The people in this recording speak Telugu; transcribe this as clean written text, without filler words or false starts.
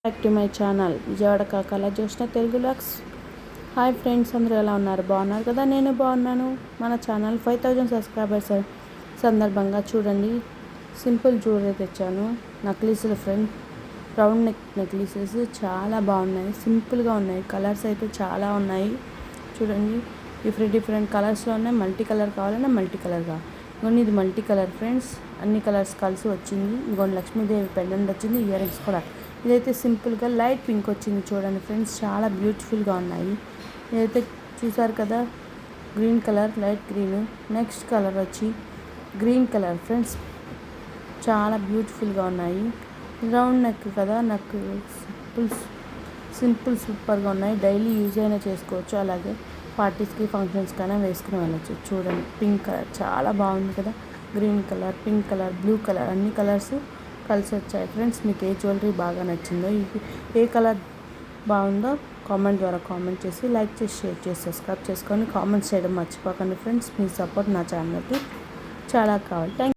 Back to my channel Vijayawada Kakala Jyotsna Telugu vlogs. Hi friends, అందరూ ఎలా ఉన్నారు? బాగున్నారు కదా? నేను బాగున్నాను. మన ఛానల్ 5000 సబ్స్క్రైబర్స్ సందర్భంగా చూడండి, సింపుల్ జ్యువెలరీ తెచ్చాను. నక్లీసులు ఫ్రెండ్, రౌండ్ నెక్ నెక్లీసెస్ చాలా బాగున్నాయి, సింపుల్గా ఉన్నాయి. కలర్స్ అయితే చాలా ఉన్నాయి చూడండి. డిఫరెంట్ కలర్స్లో ఉన్నాయి. మల్టీ కలర్ కావాలన్నా మల్టీ కలర్ కావాలి. ఇంకొన్ని ఇది మల్టీ కలర్ ఫ్రెండ్స్, అన్ని కలర్స్ కలిసి వచ్చింది. ఇంకొన్ని లక్ష్మీదేవి పెండెంట్ వచ్చింది, ఇయర్ రింగ్స్ కూడా. ఇదైతే సింపుల్గా లైట్ పింక్ వచ్చింది చూడండి ఫ్రెండ్స్, చాలా బ్యూటిఫుల్గా ఉన్నాయి. ఇదైతే చూసారు కదా, green colour, light green. Next colour వచ్చి గ్రీన్ కలర్ ఫ్రెండ్స్, చాలా బ్యూటిఫుల్గా ఉన్నాయి. రౌండ్ నెక్ కదా, నెక్ సింపుల్ సూపర్గా ఉన్నాయి. డైలీ యూజ్ అయినా చేసుకోవచ్చు, అలాగే పార్టీస్కి ఫంక్షన్స్కి అయినా వేసుకుని వెళ్ళచ్చు. చూడండి, పింక్ కలర్ చాలా బాగుంది కదా. Green colour, pink colour, blue colour, అన్ని కలర్స్ కలిసి వచ్చాయి ఫ్రెండ్స్. మీకు ఏ జ్యువెలరీ బాగా నచ్చిందో, ఏ కలర్ బాగుందో కామెంట్ ద్వారా కామెంట్ చేసి, లైక్ చేసి, షేర్ చేసి, సబ్స్క్రైబ్ చేసుకొని కామెంట్స్ చేయడం మర్చిపోకండి ఫ్రెండ్స్. మీ సపోర్ట్ నా ఛానల్కి చాలా కావాలి. థ్యాంక్